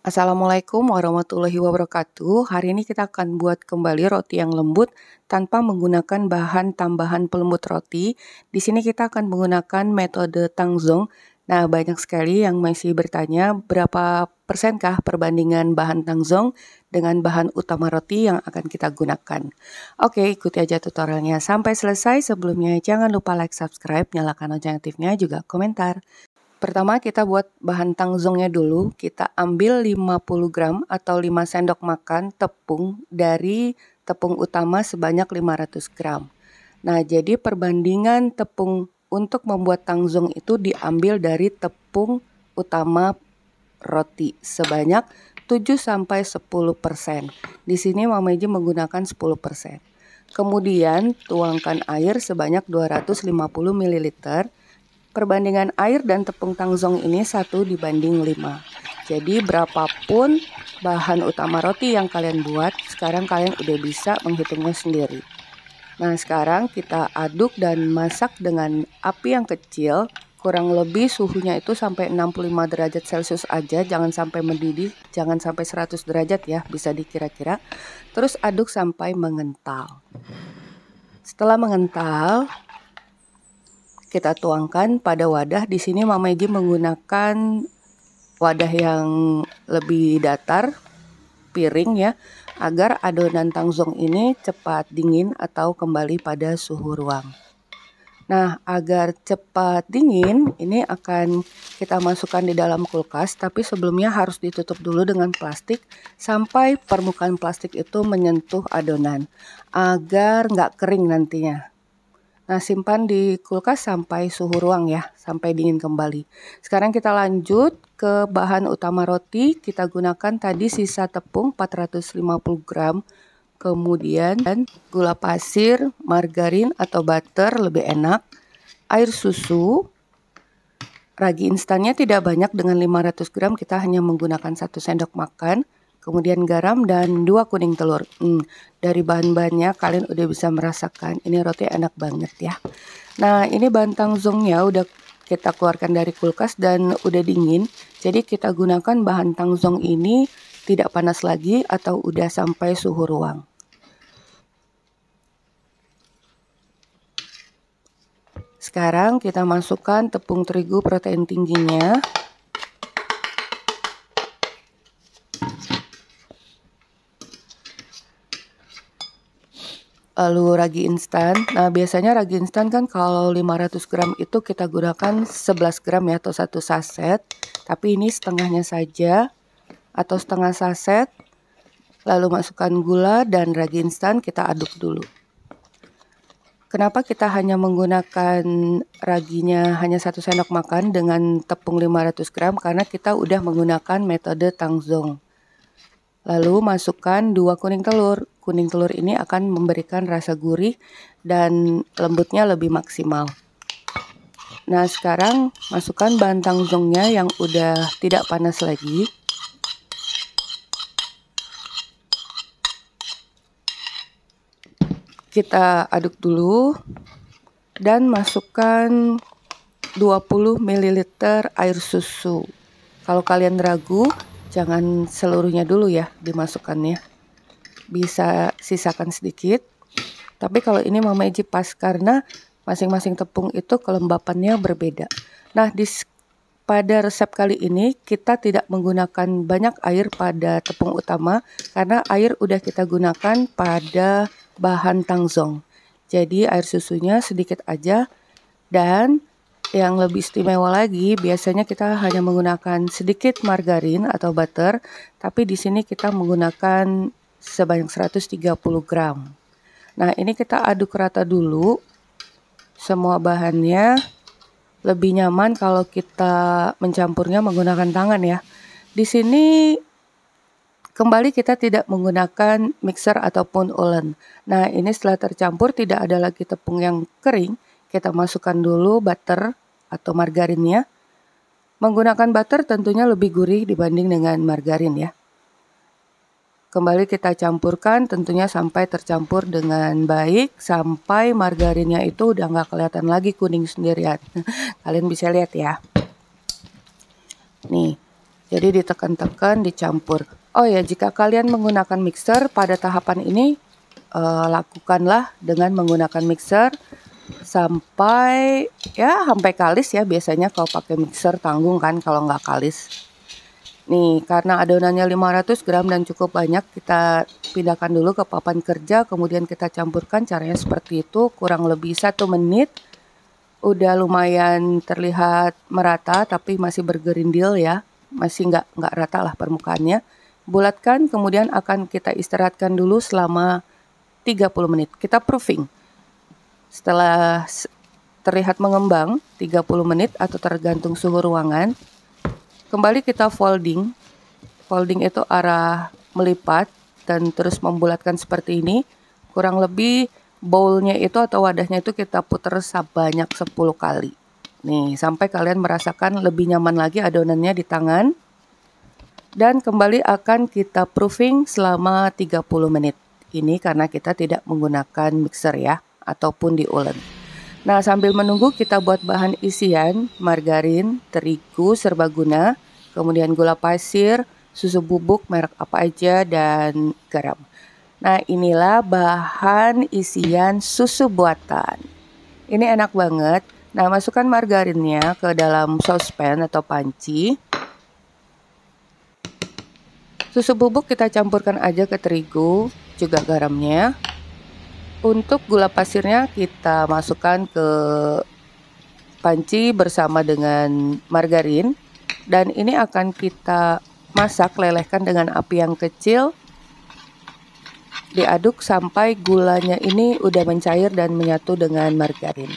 Assalamualaikum warahmatullahi wabarakatuh. Hari ini kita akan buat kembali roti yang lembut tanpa menggunakan bahan tambahan pelembut roti. Di sini kita akan menggunakan metode Tangzong. Nah, banyak sekali yang masih bertanya berapa persenkah perbandingan bahan Tangzong dengan bahan utama roti yang akan kita gunakan. Oke, ikuti aja tutorialnya sampai selesai. Sebelumnya jangan lupa like, subscribe, nyalakan lonceng aktifnya, juga komentar. Pertama kita buat bahan tangzongnya dulu. Kita ambil 50 gram atau 5 sendok makan tepung dari tepung utama sebanyak 500 gram. Nah, jadi perbandingan tepung untuk membuat tangzong itu diambil dari tepung utama roti sebanyak 7-10%. Di sini Mama Iji menggunakan 10%. Kemudian tuangkan air sebanyak 250 ml. Perbandingan air dan tepung tangzong ini 1:5. Jadi berapapun bahan utama roti yang kalian buat, sekarang kalian udah bisa menghitungnya sendiri. Nah, sekarang kita aduk dan masak dengan api yang kecil. Kurang lebih suhunya itu sampai 65 derajat Celcius aja, jangan sampai mendidih, jangan sampai 100 derajat ya, bisa dikira-kira. Terus aduk sampai mengental. Setelah mengental, kita tuangkan pada wadah. Di sini Mama Iji menggunakan wadah yang lebih datar, piring ya, agar adonan tangzong ini cepat dingin atau kembali pada suhu ruang. Nah, agar cepat dingin, ini akan kita masukkan di dalam kulkas, tapi sebelumnya harus ditutup dulu dengan plastik sampai permukaan plastik itu menyentuh adonan, agar nggak kering nantinya. Nah, simpan di kulkas sampai suhu ruang ya, sampai dingin kembali. Sekarang kita lanjut ke bahan utama roti. Kita gunakan tadi sisa tepung 450 gram. Kemudian gula pasir, margarin atau butter lebih enak, air susu. Ragi instannya tidak banyak, dengan 500 gram kita hanya menggunakan 1 sendok makan. Kemudian garam dan 2 kuning telur. Dari bahan-bahannya kalian udah bisa merasakan ini roti enak banget ya. Nah, ini bahan tangzongnya udah kita keluarkan dari kulkas dan udah dingin. Jadi kita gunakan bahan tangzong ini tidak panas lagi atau udah sampai suhu ruang. Sekarang kita masukkan tepung terigu protein tingginya. Lalu ragi instan. Nah, biasanya ragi instan kan kalau 500 gram itu kita gunakan 11 gram ya, atau 1 saset. Tapi ini setengahnya saja atau setengah saset. Lalu masukkan gula dan ragi instan, kita aduk dulu. Kenapa kita hanya menggunakan raginya hanya 1 sendok makan dengan tepung 500 gram? Karena kita udah menggunakan metode tangzong. Lalu masukkan 2 kuning telur. Kuning telur ini akan memberikan rasa gurih dan lembutnya lebih maksimal. Nah, sekarang masukkan bahan tangzongnya yang udah tidak panas lagi. Kita aduk dulu dan masukkan 20 ml air susu. Kalau kalian ragu, jangan seluruhnya dulu ya dimasukkannya. Bisa sisakan sedikit. Tapi kalau ini Mama Iji pas karena masing-masing tepung itu kelembapannya berbeda. Nah, pada resep kali ini kita tidak menggunakan banyak air pada tepung utama karena air udah kita gunakan pada bahan tangzong. Jadi air susunya sedikit aja, dan yang lebih istimewa lagi, biasanya kita hanya menggunakan sedikit margarin atau butter, tapi di sini kita menggunakan sebanyak 130 gram. Nah, ini kita aduk rata dulu semua bahannya. Lebih nyaman kalau kita mencampurnya menggunakan tangan ya. Di sini kembali kita tidak menggunakan mixer ataupun ulen. Nah, ini setelah tercampur tidak ada lagi tepung yang kering. Kita masukkan dulu butter atau margarinnya. Menggunakan butter tentunya lebih gurih dibanding dengan margarin ya. Kembali kita campurkan tentunya sampai tercampur dengan baik, sampai margarinnya itu udah nggak kelihatan lagi kuning sendirian. Kalian bisa lihat ya. Nih, Jadi ditekan-tekan, dicampur. Oh ya, jika kalian menggunakan mixer pada tahapan ini, lakukanlah dengan menggunakan mixer sampai kalis ya. Biasanya kalau pakai mixer tanggung kan kalau nggak kalis. Nih, karena adonannya 500 gram dan cukup banyak, kita pindahkan dulu ke papan kerja, kemudian kita campurkan. Caranya seperti itu, kurang lebih 1 menit. Udah lumayan terlihat merata, tapi masih bergerindil ya, masih nggak rata lah permukaannya. Bulatkan, kemudian akan kita istirahatkan dulu selama 30 menit. Kita proofing. Setelah terlihat mengembang 30 menit atau tergantung suhu ruangan, kembali kita folding. Folding itu arah melipat dan terus membulatkan seperti ini. Kurang lebih bowlnya itu atau wadahnya itu kita putar sebanyak 10 kali. Nih, sampai kalian merasakan lebih nyaman lagi adonannya di tangan. Dan kembali akan kita proofing selama 30 menit. Ini karena kita tidak menggunakan mixer ya, ataupun di ulen. Nah, sambil menunggu kita buat bahan isian, margarin, terigu, serbaguna, kemudian gula pasir, susu bubuk merek apa aja, dan garam. Nah, inilah bahan isian susu buatan. Ini enak banget. Nah, masukkan margarinnya ke dalam saucepan atau panci. Susu bubuk kita campurkan aja ke terigu, juga garamnya. Untuk gula pasirnya kita masukkan ke panci bersama dengan margarin. Dan ini akan kita masak, lelehkan dengan api yang kecil. Diaduk sampai gulanya ini udah mencair dan menyatu dengan margarin.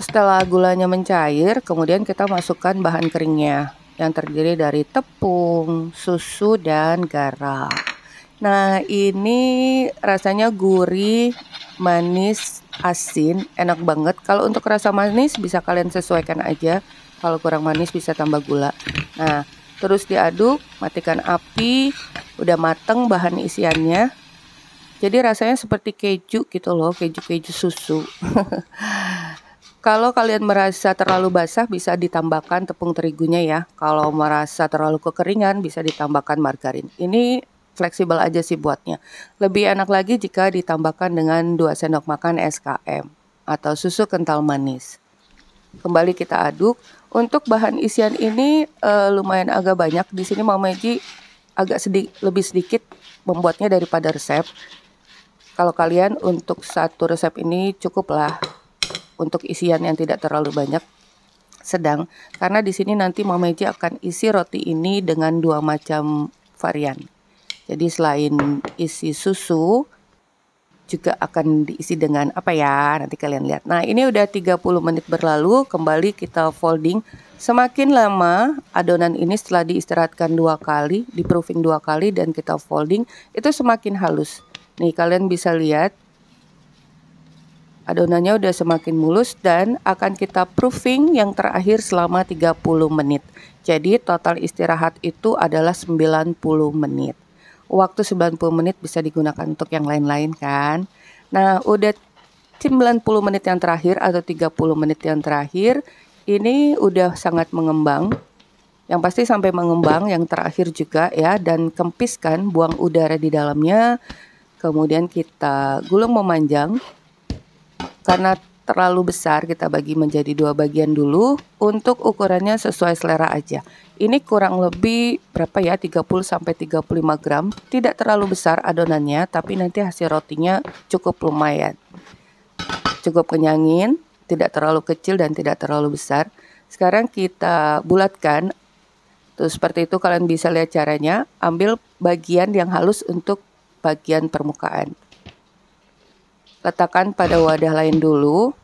Setelah gulanya mencair, kemudian kita masukkan bahan keringnya yang terdiri dari tepung, susu, dan garam. Nah, ini rasanya gurih, manis, asin, enak banget. Kalau untuk rasa manis bisa kalian sesuaikan aja. Kalau kurang manis bisa tambah gula. Nah, terus diaduk, matikan api, udah mateng bahan isiannya. Jadi rasanya seperti keju gitu loh, keju-keju susu. Kalau kalian merasa terlalu basah bisa ditambahkan tepung terigunya ya. Kalau merasa terlalu kekeringan bisa ditambahkan margarin. Ini fleksibel aja sih buatnya. Lebih enak lagi jika ditambahkan dengan 2 sendok makan SKM atau susu kental manis. Kembali kita aduk. Untuk bahan isian ini lumayan agak banyak. Di sini Mama Eci agak lebih sedikit membuatnya daripada resep. Kalau kalian untuk satu resep ini cukuplah untuk isian yang tidak terlalu banyak, sedang. Karena di sini nanti Mama Eci akan isi roti ini dengan 2 macam varian. Jadi selain isi susu, juga akan diisi dengan apa ya, nanti kalian lihat. Nah, ini udah 30 menit berlalu, kembali kita folding. Semakin lama adonan ini setelah diistirahatkan 2 kali, di proofing 2 kali dan kita folding, itu semakin halus. Nih, kalian bisa lihat adonannya udah semakin mulus dan akan kita proofing yang terakhir selama 30 menit. Jadi total istirahat itu adalah 90 menit. Waktu 90 menit bisa digunakan untuk yang lain-lain kan. Nah, udah 90 menit yang terakhir atau 30 menit yang terakhir, ini udah sangat mengembang. Yang pasti sampai mengembang yang terakhir juga ya, dan kempiskan, buang udara di dalamnya. Kemudian kita gulung memanjang. Karena terlalu besar, kita bagi menjadi 2 bagian dulu. Untuk ukurannya sesuai selera aja. Ini kurang lebih berapa ya, 30-35 gram. Tidak terlalu besar adonannya, tapi nanti hasil rotinya cukup lumayan. Cukup kenyangin, tidak terlalu kecil dan tidak terlalu besar. Sekarang kita bulatkan. Tuh seperti itu, kalian bisa lihat caranya. Ambil bagian yang halus untuk bagian permukaan. Letakkan pada wadah lain dulu.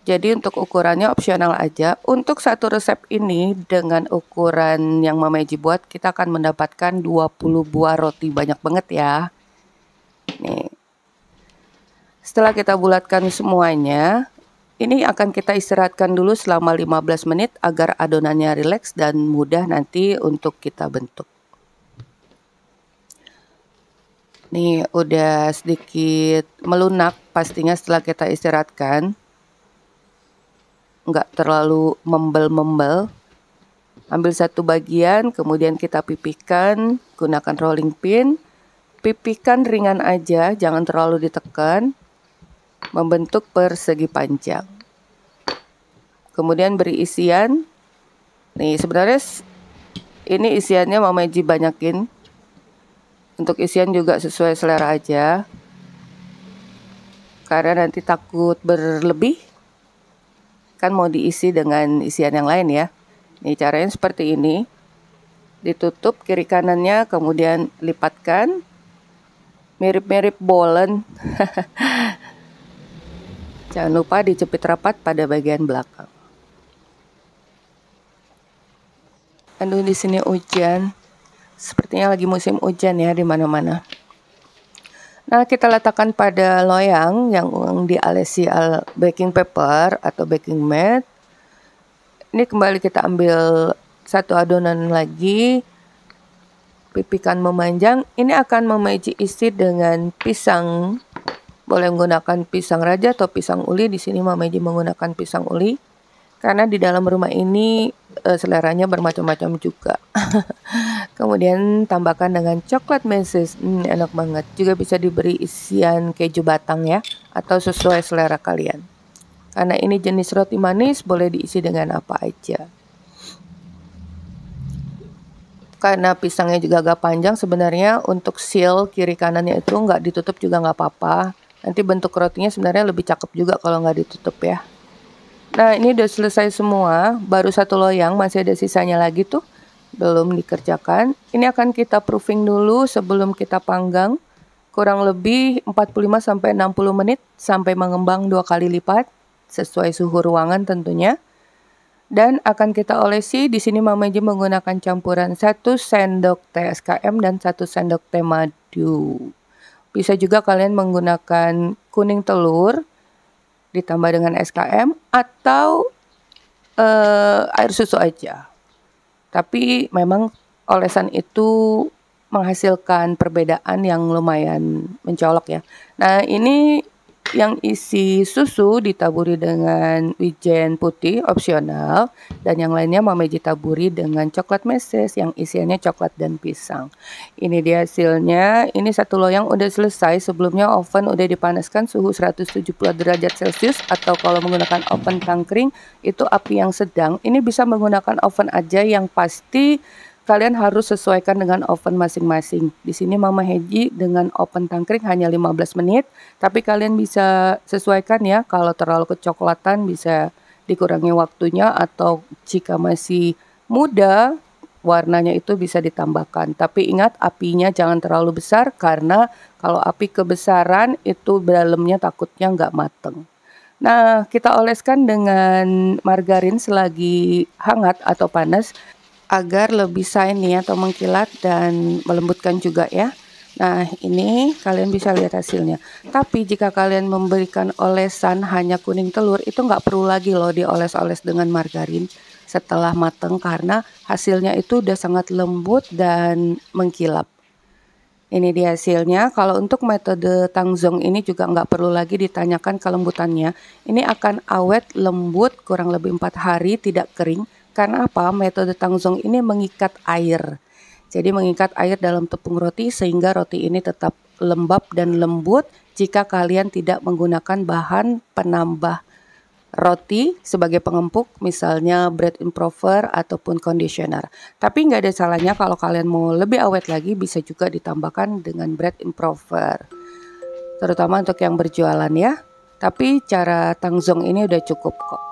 Jadi untuk ukurannya opsional aja. Untuk satu resep ini dengan ukuran yang Mama Eci buat, kita akan mendapatkan 20 buah roti. Banyak banget ya. Nih. Setelah kita bulatkan semuanya, ini akan kita istirahatkan dulu selama 15 menit agar adonannya rileks dan mudah nanti untuk kita bentuk. Nih udah sedikit melunak pastinya setelah kita istirahatkan. nggak terlalu membel-membel. Ambil satu bagian, kemudian kita pipihkan, gunakan rolling pin. Pipihkan ringan aja, jangan terlalu ditekan, membentuk persegi panjang. Kemudian beri isian. Nih sebenarnya ini isiannya Mama Eji banyakin. Untuk isian juga sesuai selera aja, karena nanti takut berlebih, kan mau diisi dengan isian yang lain ya. Nih caranya seperti ini. Ditutup kiri kanannya, kemudian lipatkan. Mirip-mirip bolen. Jangan lupa dijepit rapat pada bagian belakang. Aduh, di sini hujan. Sepertinya lagi musim hujan ya di mana-mana. Nah, kita letakkan pada loyang yang dialesi baking paper atau baking mat. Ini kembali kita ambil satu adonan lagi, pipihkan memanjang. Ini akan Mama Eji isi dengan pisang. Boleh menggunakan pisang raja atau pisang uli. Di sini Mama Eji menggunakan pisang uli, karena di dalam rumah ini seleranya bermacam-macam juga. Kemudian tambahkan dengan coklat meses, enak banget. Juga bisa diberi isian keju batang ya, atau sesuai selera kalian. Karena ini jenis roti manis, boleh diisi dengan apa aja. Karena pisangnya juga agak panjang, sebenarnya untuk seal kiri kanannya itu nggak ditutup juga nggak apa-apa. Nanti bentuk rotinya sebenarnya lebih cakep juga kalau nggak ditutup ya. Nah, ini udah selesai semua, baru satu loyang, masih ada sisanya lagi tuh, belum dikerjakan. Ini akan kita proofing dulu sebelum kita panggang, kurang lebih 45-60 menit sampai mengembang 2 kali lipat, sesuai suhu ruangan tentunya. Dan akan kita olesi. Di sini Mama Eji menggunakan campuran 1 sendok teh SKM dan 1 sendok teh madu. Bisa juga kalian menggunakan kuning telur ditambah dengan SKM atau air susu aja. Tapi memang olesan itu menghasilkan perbedaan yang lumayan mencolok ya. Nah, ini yang isi susu ditaburi dengan wijen putih opsional, dan yang lainnya Mama Eji taburi dengan coklat meses yang isiannya coklat dan pisang. Ini dia hasilnya. Ini satu loyang udah selesai. Sebelumnya oven udah dipanaskan suhu 170 derajat Celcius, atau kalau menggunakan oven tangkring itu api yang sedang. Ini bisa menggunakan oven aja, yang pasti kalian harus sesuaikan dengan oven masing-masing. Di sini Mama Eji dengan oven tangkring hanya 15 menit, tapi kalian bisa sesuaikan ya. Kalau terlalu kecoklatan bisa dikurangi waktunya, atau jika masih muda warnanya itu bisa ditambahkan. Tapi ingat, apinya jangan terlalu besar, karena kalau api kebesaran itu dalamnya takutnya nggak mateng. Nah, kita oleskan dengan margarin selagi hangat atau panas, agar lebih shiny atau mengkilat dan melembutkan juga ya. Nah, ini kalian bisa lihat hasilnya. Tapi jika kalian memberikan olesan hanya kuning telur, itu nggak perlu lagi loh dioles-oles dengan margarin setelah mateng, karena hasilnya itu udah sangat lembut dan mengkilap. Ini dia hasilnya. Kalau untuk metode tangzong ini juga nggak perlu lagi ditanyakan kelembutannya. Ini akan awet, lembut, kurang lebih 4 hari, tidak kering. Karena apa? Metode tangzong ini mengikat air. Jadi mengikat air dalam tepung roti, sehingga roti ini tetap lembab dan lembut jika kalian tidak menggunakan bahan penambah roti sebagai pengempuk, misalnya bread improver ataupun conditioner. Tapi nggak ada salahnya kalau kalian mau lebih awet lagi, bisa juga ditambahkan dengan bread improver, terutama untuk yang berjualan ya. Tapi cara tangzong ini udah cukup kok.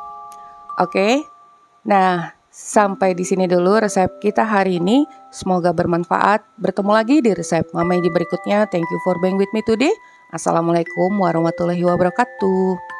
Oke. Nah, sampai di sini dulu resep kita hari ini. Semoga bermanfaat. Bertemu lagi di resep Mama Eji berikutnya. Thank you for being with me today. Assalamualaikum warahmatullahi wabarakatuh.